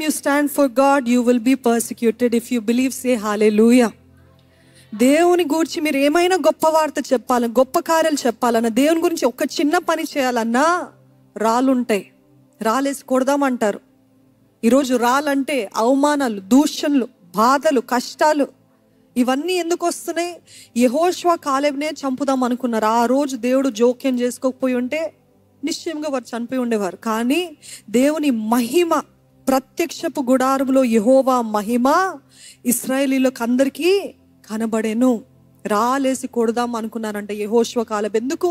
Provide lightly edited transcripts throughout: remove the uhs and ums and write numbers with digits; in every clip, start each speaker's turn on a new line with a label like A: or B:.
A: you stand for God, you will be persecuted. If you believe, say hallelujah. దేవుని గురించి మీరు ఏమైనా గొప్ప వార్త చెప్పాలన్నా, గొప్ప కార్యాలు చెప్పాలన్నా, దేవుని గురించి ఒక చిన్న పని చేయాలన్నా రాళ్ళుంటాయి. రాళ్ళేసి కొడదామంటారు. ఈరోజు రాళ్ళంటే అవమానాలు, దూషణలు, బాధలు, కష్టాలు, ఇవన్నీ ఎందుకు వస్తున్నాయి? యెహోషువ కాలేబునే చంపుదాం అనుకున్నారు. ఆ రోజు దేవుడు జోక్యం చేసుకోకపోయి ఉంటే నిశ్చయంగా వారు చనిపోయి ఉండేవారు. కానీ దేవుని మహిమ, ప్రత్యక్షపు గుడారంలో యెహోవా మహిమ ఇశ్రాయేలీయులకు అందరికీ కనబడేను. రాలేసి కొడదాం అనుకున్నారంట యెహోషువ కాలేబు. ఎందుకు?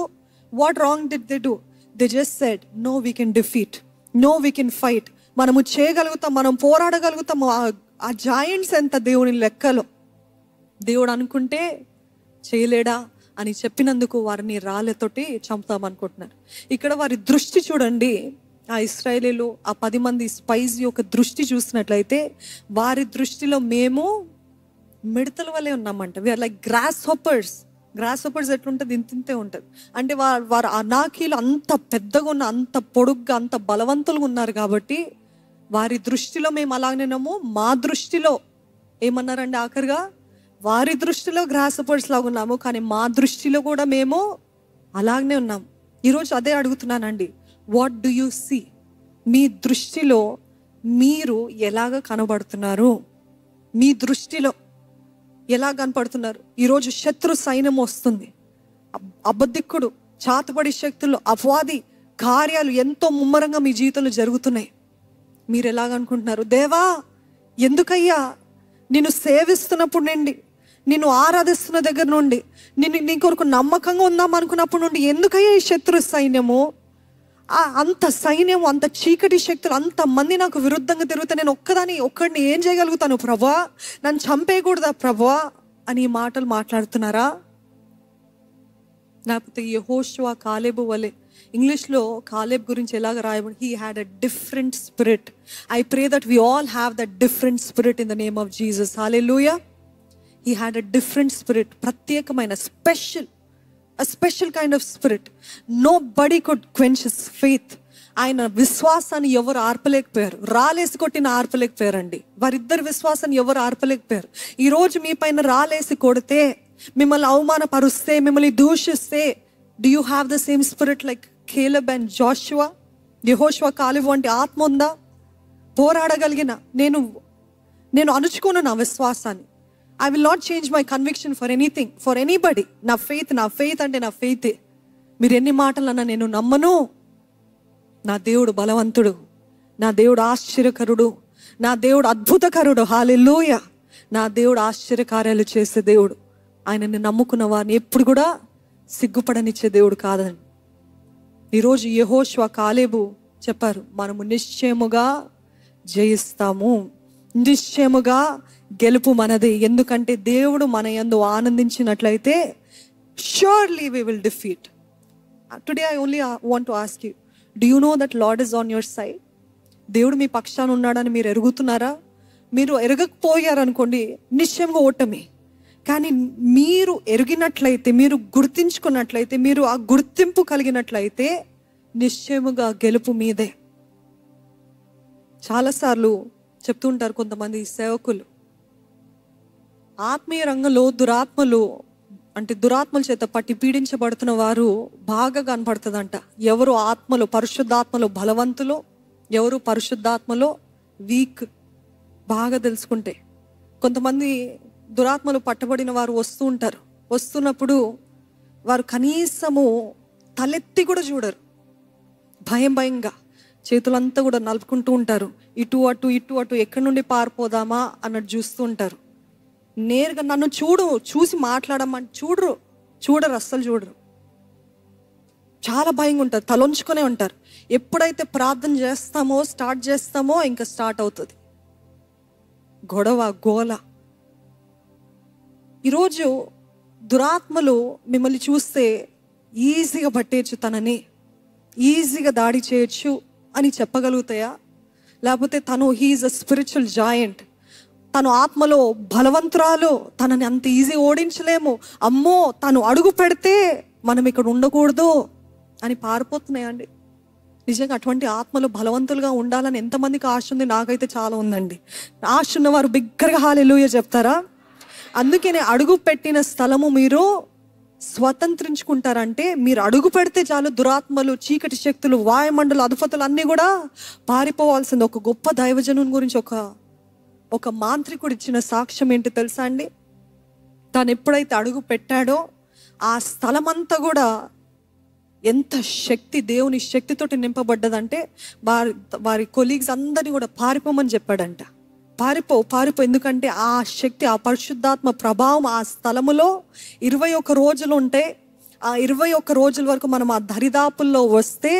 A: What wrong did they do? They just said, no we can defeat, no we can fight. మనము చేయగలుగుతాం, మనం పోరాడగలుగుతాము. ఆ జాయింట్స్ ఎంత దేవుని లెక్కలో. దేవుడు అనుకుంటే చేయలేడా అని చెప్పినందుకు వారిని రాళ్ళతోటి చంపుతాం అనుకుంటున్నారు. ఇక్కడ వారి దృష్టి చూడండి. ఆ ఇశ్రాయేలీలు, ఆ 10 మంది స్పైస్ యొక్క దృష్టి చూసినట్లయితే వారి దృష్టిలో మేము మిడతల వలె ఉన్నామంట. We are like grasshoppers. Grasshoppers ఎట్లుంటుంది? ఇంతే ఉంటుంది. అంటే వారు అనాకీలు అంత పెద్దగా ఉన్న, అంత పొడుగ్గా, అంత బలవంతులుగా ఉన్నారు కాబట్టి వారి దృష్టిలో మేము అలాగనేనాము. మా దృష్టిలో ఏమన్నారండి ఆఖరిగా? వారి దృష్టిలో గ్రాస్ హోపర్స్ లాగా ఉన్నాము, కానీ మా దృష్టిలో కూడా మేము అలాగనే ఉన్నాం. ఈరోజు అదే అడుగుతున్నానండి. What do you see? మీ దృష్టిలో మీరు ఎలాగ కనబడుతున్నారు? మీ దృష్టిలో ఎలా కనపడుతున్నారు? ఈరోజు శత్రు సైన్యం వస్తుంది. అబద్ధికుడు, చాతుబడి శక్తులు, అపవాది కార్యాలు ఎంతో ముమ్మరంగా మీ జీవితంలో జరుగుతున్నాయి. మీరు ఎలాగనుకుంటున్నారు? దేవా, ఎందుకయ్యా నిన్ను సేవిస్తున్నప్పుడు నుండి, నిన్ను ఆరాధిస్తున్న దగ్గర నుండి, నీ కొరకు నమ్మకంగా ఉందాం అనుకున్నప్పుడు నుండి ఎందుకయ్యా ఈ శత్రు సైన్యము, అంత సైన్యం, అంత చీకటి శక్తులు, అంతమంది నాకు విరుద్ధంగా తిరుగుతా, నేను ఒక్కడిని ఏం చేయగలుగుతాను ప్రభువా? నన్ను చంపేయకూడదా ప్రభువా అని ఈ మాటలు మాట్లాడుతున్నారా? లేకపోతే యెహోషువ కాలేబు వలె, ఇంగ్లీష్లో కాలేబ్ గురించి ఎలాగ రాయబడి, he had a different spirit. I pray that we all have that different spirit in the name of Jesus. Hallelujah. He had a different spirit, ప్రత్యేకమైన special kind of spirit. Nobody could quench his faith. ఆయన విశ్వాసాన్ని ఎవరు ఆర్పలేకపోయారు. రాలేసి కొట్టిన ఆర్పలేకపోయారండి. వారిద్దరు విశ్వాసాన్ని ఎవరు ఆర్పలేకపోయారు. ఈరోజు మీ పైన రాలేసి కొడితే, మిమ్మల్ని అవమానపరుస్తే, మిమ్మల్ని దూషిస్తే, do you have the same spirit like Caleb and Joshua? యెహోషువ కాలేబు వంటి ఆత్మ ఉందా? పోరాడగలిగిన నేను అణుచుకోను నా విశ్వాసాన్ని. I will not change my conviction for anything, for anybody. నా ఫెయిత్ అంటే నా ఫెయితే. మీరు ఎన్ని మాటలన్నా నేను నమ్మను. నా దేవుడు బలవంతుడు, నా దేవుడు ఆశ్చర్యకరుడు, నా దేవుడు అద్భుతకరుడు. హల్లెలూయా. నా దేవుడు ఆశ్చర్యకార్యాలు చేసే దేవుడు. ఆయనని నమ్ముకున్న వారిని ఎప్పుడు కూడా సిగ్గుపడనిచ్చే దేవుడు కాదని. ఈరోజు యెహోషువ కాలేబు చెప్పారు, మనము నిశ్చయముగా జయిస్తాము, నిశ్చయముగా గెలుపు మనది. ఎందుకంటే దేవుడు మన యందు ఆనందించినట్లయితే surely we will defeat. Today I only want to ask you, do you know that Lord is on your side? దేవుడు మీ పక్షాన ఉన్నాడని మీరు ఎరుగుతున్నారా? మీరు ఎరగకపోయారనుకోండి, నిశ్చయంగా ఓటమి. కానీ మీరు ఎరిగినట్లయితే, మీరు గుర్తించుకున్నట్లయితే, మీరు ఆ గుర్తింపు కలిగినట్లయితే నిశ్చయముగా గెలుపు మీదే. చాలాసార్లు చెప్తూ ఉంటారు కొంతమంది సేవకులు, ఆత్మీయ రంగంలో దురాత్మల చేత పట్టి పీడించబడుతున్న వారు బాగా కనపడుతుందంట. ఎవరు ఆత్మలో, పరిశుద్ధాత్మలో బలవంతులు, ఎవరు పరిశుద్ధాత్మలో వీక్, బాగా తెలుసుకుంటే. కొంతమంది దురాత్మలు పట్టబడిన వారు వస్తూ ఉంటారు. వస్తున్నప్పుడు వారు కనీసము తలెత్తి కూడా చూడరు. భయంగా చేతులంతా కూడా నలుపుకుంటూ ఉంటారు. ఇటు అటు ఎక్కడి నుండి పారిపోదామా అన్నట్టు చూస్తూ ఉంటారు. నేరుగా నన్ను చూసి మాట్లాడమని చూడరు, అస్సలు చూడరు. చాలా భయంగా ఉంటారు, తలొంచుకొనే ఉంటారు. ఎప్పుడైతే ప్రార్థన స్టార్ట్ చేస్తామో ఇంకా స్టార్ట్ అవుతుంది గొడవ, గోల. ఈరోజు దురాత్మలు మిమ్మల్ని చూస్తే ఈజీగా పట్టేయచ్చు, తనని ఈజీగా దాడి చేయొచ్చు అని చెప్పగలుగుతాయా? లేకపోతే హీఈస్ అ స్పిరిచువల్ జాయింట్, తను ఆత్మలో బలవంతురాలు, తనని అంత ఈజీ ఓడించలేము, అమ్మో తను అడుగు పెడితే మనం ఇక్కడ ఉండకూడదు అని పారిపోతున్నాయండి. నిజంగా అటువంటి ఆత్మలో బలవంతులుగా ఉండాలని ఎంతమందికి ఆశ ఉంది? నాకైతే చాలా ఉందండి. ఆశ ఉన్నవారు బిగ్గరగా హల్లెలూయా చెప్తారా? అందుకనే అడుగు పెట్టిన స్థలము మీరు స్వతంత్రించుకుంటారంటే, మీరు అడుగు పెడితే చాలు దురాత్మలు, చీకటి శక్తులు, వాయుమండలు, అధిపతులు అన్నీ కూడా పారిపోవాల్సింది. ఒక గొప్ప దైవజనుని గురించి ఒక మాంత్రికుడు ఇచ్చిన సాక్ష్యం ఏంటి తెలుసా అండి? తాను ఎప్పుడైతే అడుగు పెట్టాడో ఆ స్థలమంతా కూడా ఎంత శక్తి, దేవుని శక్తితోటి నింపబడ్డదంటే వారి కొలీగ్స్ అందరినీ కూడా పారిపోమని చెప్పాడంట. పారిపో, ఎందుకంటే ఆ శక్తి, ఆ పరిశుద్ధాత్మ ప్రభావం ఆ స్థలములో 21 రోజులు ఉంటే, ఆ 21 రోజుల వరకు మనం ఆ దరిదాపుల్లో వస్తే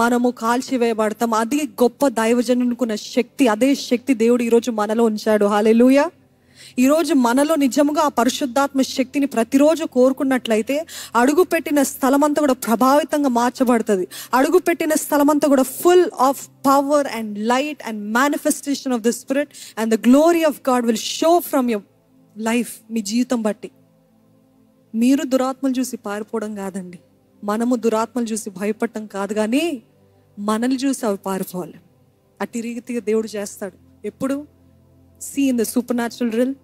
A: మనము కాల్చివేయబడతాం. అది గొప్ప దైవజనుకున్న శక్తి. అదే శక్తి దేవుడు ఈరోజు మనలో ఉంచాడు. హల్లెలూయా. ఈరోజు మనలో నిజంగా ఆ పరిశుద్ధాత్మ శక్తిని ప్రతిరోజు కోరుకున్నట్లయితే అడుగుపెట్టిన స్థలమంతా కూడా ప్రభావితంగా మార్చబడుతుంది. అడుగుపెట్టిన స్థలమంతా కూడా full of power and light and manifestation of the spirit and the glory of God will show from your life. మీ జీవితం బట్టి మీరు దురాత్మలు చూసి పారిపోవడం కాదండి, మనము దురాత్మలు చూసి భయపడటం కాదు, కానీ మనల్ని చూసి అవి పారిపోవాలి. అట్టి రీతిగా దేవుడు చేస్తాడు. ఎప్పుడు? See in the supernatural realm.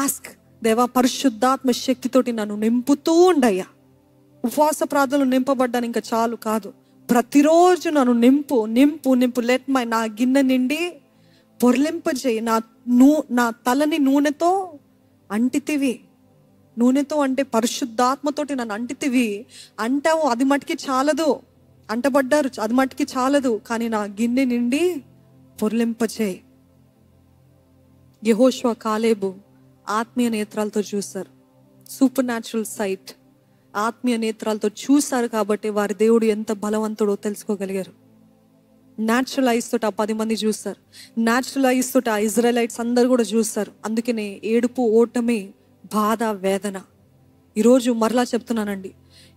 A: Ask, దేవా పరిశుద్ధాత్మ శక్తితోటి నన్ను నింపుతూ ఉండయ్యా. ఉపవాస ప్రార్థనలు నింపబడ్డాను ఇంకా చాలు కాదు, ప్రతిరోజు నన్ను నింపు. నా గిన్నె నిండి పొరలింపజేయి. నా తలని నూనెతో అంటితివి. నూనెతో అంటే పరిశుద్ధాత్మతోటి నన్ను అంటితివి అంటావు. అది మటుకి చాలదు, అంటబడ్డారు, అది మటుకి చాలదు, కానీ నా గిన్నె నిండి పొరలింపజేయి. యెహోషువ, కాలేబు ఆత్మీయ నేత్రాలతో చూశారు. సూపర్ న్యాచురల్ సైట్, ఆత్మీయ నేత్రాలతో చూశారు కాబట్టి వారి దేవుడు ఎంత బలవంతుడో తెలుసుకోగలిగారు. న్యాచురల్ ఐస్ తోటి ఆ 10 మంది చూస్తారు. న్యాచురల్ ఐస్ తోటి ఆ ఇజ్రాయలైట్స్ అందరు కూడా చూస్తారు. అందుకనే ఏడుపు, ఓటమి, బాధ, వేదన. ఈరోజు మరలా చెప్తున్నానండి,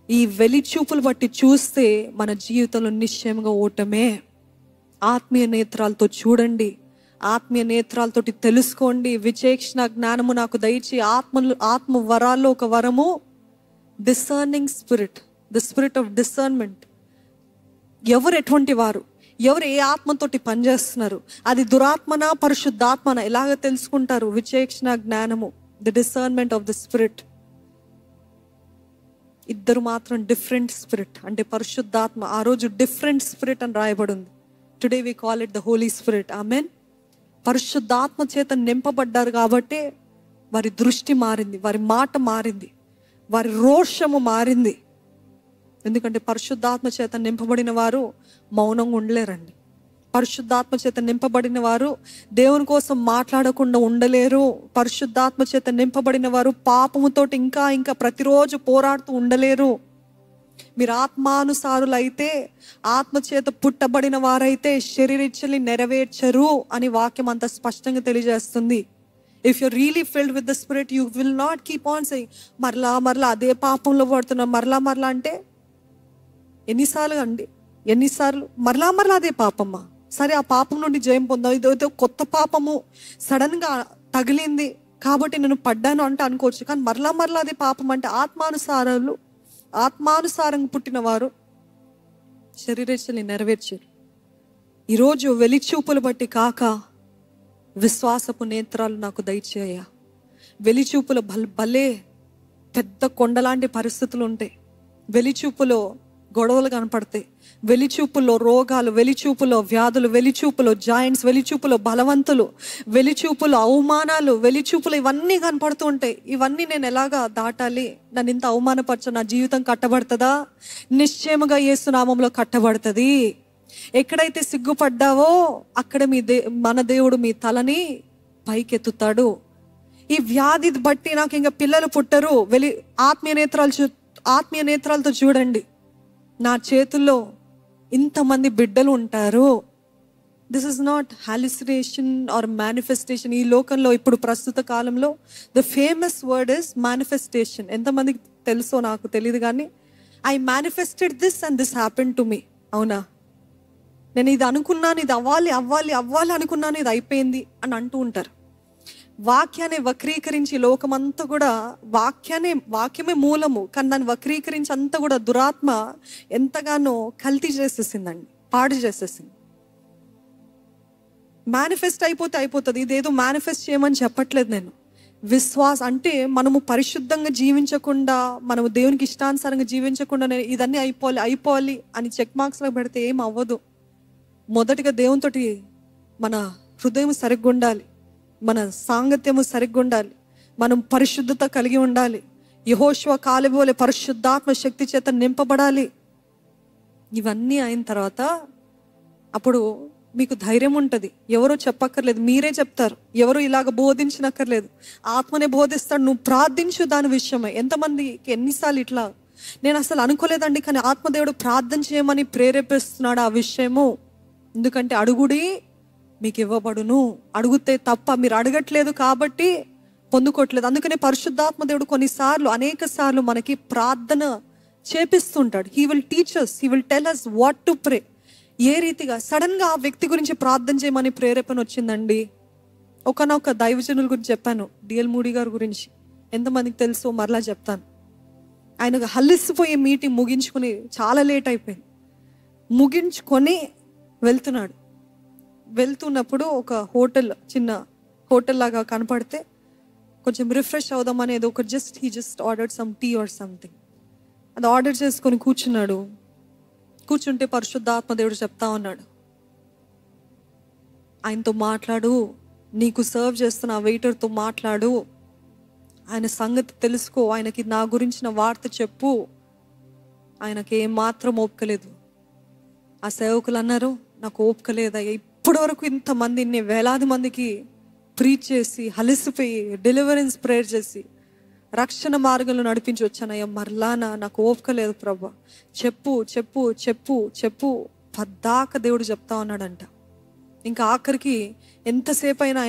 A: ఈ వెలిచూపులు బట్టి చూస్తే మన జీవితంలో నిశ్చయంగా ఓటమే. ఆత్మీయ నేత్రాలతో చూడండి, ఆత్మీయ నేత్రాలతోటి తెలుసుకోండి. విచేక్షణ జ్ఞానము నాకు దయచి ఆత్మ వరాల్లో ఒక వరము discerning spirit, the spirit of discernment. ఎవరు ఎటువంటి వారు, ఎవరు ఏ ఆత్మతోటి పనిచేస్తున్నారు, అది దురాత్మనా పరిశుద్ధాత్మనా ఎలాగ తెలుసుకుంటారు? విచేక్షణ జ్ఞానము, the discernment of the spirit. ఇద్దరు మాత్రం డిఫరెంట్ స్పిరిట్, అంటే పరిశుద్ధాత్మ. ఆ రోజు డిఫరెంట్ స్పిరిట్ అని రాయబడి ఉంది. Today we call it the holy spirit. Amen. పరిశుద్ధాత్మ చేత నింపబడ్డారు కాబట్టి వారి దృష్టి మారింది, వారి మాట మారింది, వారి రోషము మారింది. ఎందుకంటే పరిశుద్ధాత్మ చేత నింపబడిన వారు మౌనంగా ఉండలేరండి. పరిశుద్ధాత్మ చేత నింపబడిన వారు దేవుని కోసం మాట్లాడకుండా ఉండలేరు. పరిశుద్ధాత్మ చేత నింపబడిన వారు పాపముతోటి ఇంకా ప్రతిరోజు పోరాడుతూ ఉండలేరు. మీరు ఆత్మానుసారులైతే, ఆత్మచేత పుట్టబడిన వారైతే శరీరిచ్చల్ని నెరవేర్చరు అని వాక్యం అంత స్పష్టంగా తెలియజేస్తుంది. If you really filled with the spirit you will not keep on saying మరలా అదే పాపంలో పడుతున్నాం. మరలా అంటే ఎన్నిసార్లు మరలా అదే పాపమ్మా. సరే, ఆ పాపం నుండి జయం పొందాం, ఇదేదో కొత్త పాపము సడన్ గా తగిలింది కాబట్టి నేను పడ్డాను అంటే అనుకోవచ్చు, కానీ మరలా అదే పాపం అంటే ఆత్మానుసారంగా పుట్టిన వారు శరీరేచ్ఛల్ని నెరవేర్చారు. ఈరోజు వెలిచూపులు బట్టి కాక విశ్వాసపు నేత్రాలు నాకు దయచేయ. వెలిచూపులో భలే పెద్ద కొండలాంటి పరిస్థితులు ఉంటాయి. వెలిచూపులో గొడవలు కనపడతాయి, వెలిచూపులో రోగాలు, వెలిచూపులో వ్యాధులు, వెలిచూపులో జాయింట్స్, వెలిచూపులో బలవంతులు, వెలిచూపులో అవమానాలు, వెలిచూపులు ఇవన్నీ కనపడుతూ ఉంటాయి. ఇవన్నీ నేను ఎలాగా దాటాలి? నన్ను ఇంత అవమానపరచ నా జీవితం కట్టబడుతుందా? నిశ్చయముగా యేసు నామంలో కట్టబడుతుంది. ఎక్కడైతే సిగ్గుపడ్డావో అక్కడ మన దేవుడు మీ తలని పైకెత్తుతాడు. ఈ వ్యాధి బట్టి నాకు ఇంకా పిల్లలు పుట్టరు, ఆత్మీయ నేత్రాలతో చూడండి, నా చేతుల్లో ఇంతమంది బిడ్డలు ఉంటారు. This is not hallucination or manifestation. ఈ లోకంలో ఇప్పుడు ప్రస్తుత కాలంలో the famous word is manifestation. ఎంతమందికి తెలుసో నాకు తెలియదు, కానీ I manifested this and this happen to me. అవునా, నేను ఇది అనుకున్నాను, ఇది అవ్వాలి అనుకున్నాను, ఇది అయిపోయింది అని అంటూ ఉంటారు. వాక్యాన్ని వక్రీకరించి లోకమంతా కూడా వాక్యమే మూలము, కానీ దాన్ని వక్రీకరించి అంతా కూడా దురాత్మ ఎంతగానో కల్తీ చేసేసిందండి. పాడు చేసేసింది. మేనిఫెస్ట్ అయిపోతే అయిపోతుంది. ఇదేదో మేనిఫెస్ట్ చేయమని చెప్పట్లేదు నేను. అంటే మనము పరిశుద్ధంగా జీవించకుండా, మనము దేవునికి ఇష్టానుసారంగా జీవించకుండా ఇదన్నీ అయిపోవాలి అని చెక్ మార్క్స్లో పెడితే ఏం అవ్వదు. మొదటిగా దేవునితో మన హృదయం సరిగ్గా ఉండాలి, మన సాంగత్యము సరిగ్గా ఉండాలి, మనం పరిశుద్ధత కలిగి ఉండాలి. యెహోషువ కాలేబు వలె పరిశుద్ధాత్మ శక్తి చేత నింపబడాలి. ఇవన్నీ అయిన తర్వాత అప్పుడు మీకు ధైర్యం ఉంటుంది. ఎవరో చెప్పక్కర్లేదు, మీరే చెప్తారు. ఎవరు ఇలాగ బోధించనక్కర్లేదు, ఆత్మనే బోధిస్తాడు. నువ్వు ప్రార్థించు దాని విషయమై. ఎంతమందికి ఎన్నిసార్లు ఇట్లా, నేను అసలు అనుకోలేదండి, కానీ ఆత్మదేవుడు ప్రార్థన చేయమని ప్రేరేపిస్తున్నాడు ఆ విషయము. ఎందుకంటే అడుగుడి మీకు ఇవ్వబడును. అడుగుతే తప్ప మీరు అడగట్లేదు కాబట్టి పొందుకోవట్లేదు. అందుకనే పరిశుద్ధాత్మ దేవుడు కొన్నిసార్లు, అనేక సార్లు మనకి ప్రార్థన చేపిస్తుంటాడు. He will teach us, he will tell us what to pray. ఏ రీతిగా సడన్ గా ఆ వ్యక్తి గురించి ప్రార్థన చేయమని ప్రేరేపణ వచ్చిందండి. ఒకనొక దైవజనుల గురించి చెప్పాను, డిఎల్ మూడీ గారి గురించి. ఎంతమందికి తెలుసో మరలా చెప్తాను. ఆయన హల్లిసిపోయే మీటింగ్ ముగించుకుని చాలా లేట్ అయిపోయింది. ముగించుకొని వెళ్తున్నప్పుడు ఒక హోటల్, చిన్న హోటల్ లాగా కనపడితే కొంచెం రిఫ్రెష్ అవుదాం అనేది ఒక he just ordered some tea or something. అది ఆర్డర్ చేసుకొని కూర్చుంటే పరిశుద్ధాత్మ దేవుడు చెప్తా ఉన్నాడు, ఆయనతో మాట్లాడు, నీకు సర్వ్ చేస్తున్న ఆ వెయిటర్తో మాట్లాడు, ఆయన సంగతి తెలుసుకో, ఆయనకి నా గురించిన వార్త చెప్పు. ఆయనకి ఏమాత్రం ఓపికలేదు. ఆ సేవకులు అన్నారు, నాకు ఓపిక లేదా, ఇప్పటి వరకు ఇంతమంది, ఇన్ని వేలాది మందికి ప్రీచ్ చేసి అలసిపోయి డెలివరెన్స్ ప్రేయర్ చేసి రక్షణ మార్గంలో నడిపించి వచ్చానయ్యా, మరలానా నాకు ఓపిక లేదు ప్రభా, చెప్పు చెప్పు చెప్పు చెప్పు. పద్దాక దేవుడు చెప్తా ఉన్నాడంట. ఇంకా ఆఖరికి ఎంతసేపు అయినా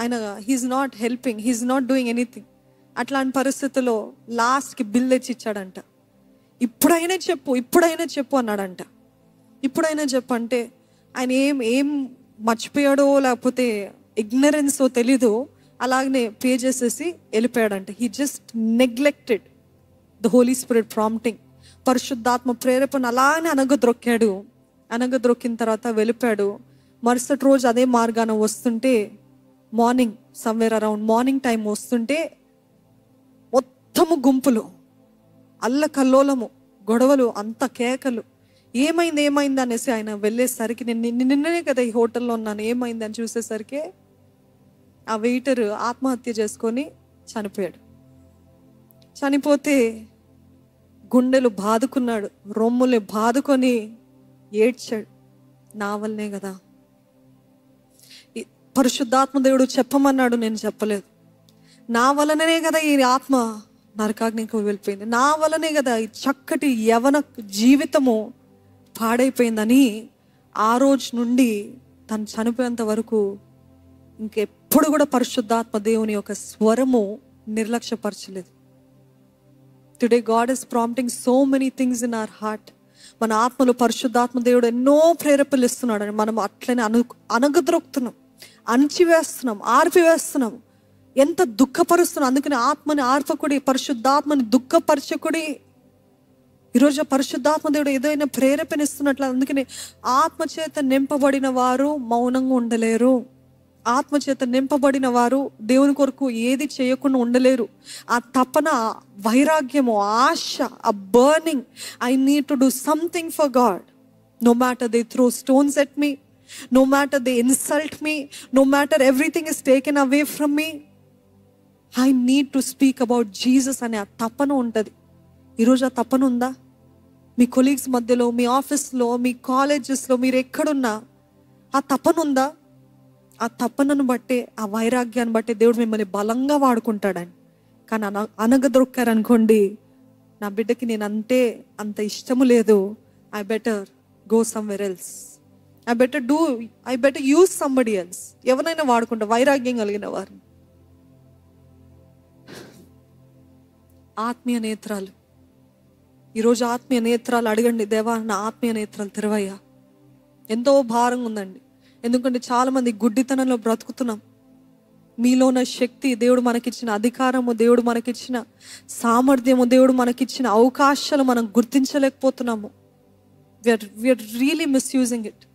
A: ఆయన he's not helping, he's not doing anything. అట్లాంటి పరిస్థితుల్లో లాస్ట్కి బిల్ తెచ్చి ఇచ్చాడంట. ఇప్పుడైనా చెప్పు అన్నాడంట. ఇప్పుడైనా చెప్పు అంటే ఆయన ఏం మర్చిపోయాడో లేకపోతే ఇగ్నరెన్సో తెలీదు, అలాగనే పే చేసేసి వెళ్ళిపోయాడంట. He just neglected the holy spirit prompting. పరిశుద్ధాత్మ ప్రేరేపణ అలానే అనగద్రొక్కిన తర్వాత వెళ్ళిపోయాడు. మరుసటి రోజు అదే మార్గాన వస్తుంటే, morning somewhere around morning time వస్తుంటే మొత్తము గుంపులు, అల్లకల్లోలము, గొడవలు, అంత కేకలు. ఏమైంది అనేసి ఆయన వెళ్ళేసరికి, నిన్ననే కదా ఈ హోటల్లో ఉన్నాను, ఏమైంది అని చూసేసరికి ఆ వెయిటర్ ఆత్మహత్య చేసుకొని చనిపోయాడు. చనిపోతే గుండెలు బాదుకున్నాడు, రొమ్ములు బాదుకొని ఏడ్చాడు. నా వల్లనే కదా, పరిశుద్ధాత్మ దేవుడు చెప్పమన్నాడు, నేను చెప్పలేదు. నా వలననే కదా ఈ ఆత్మ నరకాగ్నికి వెళ్ళిపోయింది, నా వలనే కదా ఈ చక్కటి యవన జీవితము పాడైపోయిందని ఆ రోజు నుండి తను చనిపోయేంత వరకు ఇంకెప్పుడు కూడా పరిశుద్ధాత్మ దేవుని యొక్క స్వరము నిర్లక్ష్యపరచలేదు. Today God is prompting so many things in our heart. మన ఆత్మలో పరిశుద్ధాత్మ దేవుడు ఎన్నో ప్రేరేపణలు ఇస్తున్నాడు. మనం అట్లనే అనగద్రొక్కుతున్నాం, అణచివేస్తున్నాం, ఆర్పివేస్తున్నాం, ఎంత దుఃఖపరుస్తున్నాం. అందుకని ఆత్మని ఆర్పకుడి, పరిశుద్ధాత్మని దుఃఖపరచకుడి. ఈరోజు పరిశుద్ధాత్మ దేవుడు ఏదైనా ప్రేరేపణ ఇస్తున్నట్లు. అందుకని ఆత్మచేత నింపబడిన వారు మౌనంగా ఉండలేరు. ఆత్మచేత నింపబడిన వారు దేవుని కొరకు ఏది చేయకుండా ఉండలేరు. ఆ తపన, వైరాగ్యము, ఆశ, ఆ burning, I need to do something for God. No matter they throw stones at me, no matter they insult me, no matter everything is taken away from me, I need to speak about Jesus అనే ఆ తపన ఉంటుంది. ఈరోజు ఆ తపన ఉందా? మీ colleagues మధ్యలో, మీ ఆఫీస్లో, మీ కాలేజెస్లో, మీరు ఎక్కడున్నా ఆ తపన ఉందా? ఆ తపనను బట్టే, ఆ వైరాగ్యాన్ని బట్టే దేవుడు మిమ్మల్ని బలంగా వాడుకుంటాడని. కానీ అనగదొక్కారనుకోండి, నా బిడ్డకి నేను అంత ఇష్టము లేదు, I better go somewhere else, I better use somebody else. ఎవరైనా వాడుకుంటా, వైరాగ్యం కలిగిన వారిని. ఆత్మీయ నేత్రాలు, ఈరోజు ఆత్మీయ నేత్రాలు అడగండి, దేవా నా ఆత్మీయ నేత్రాలు తెరవయ్యా. ఎంతో భారంగా ఉందండి. ఎందుకంటే చాలా మంది గుడ్డితనంలో బ్రతుకుతున్నాం. మీలో ఉన్న శక్తి, దేవుడు మనకిచ్చిన అధికారము, దేవుడు మనకిచ్చిన సామర్థ్యము, దేవుడు మనకిచ్చిన అవకాశాలు మనం గుర్తించలేకపోతున్నాము. we are really misusing it.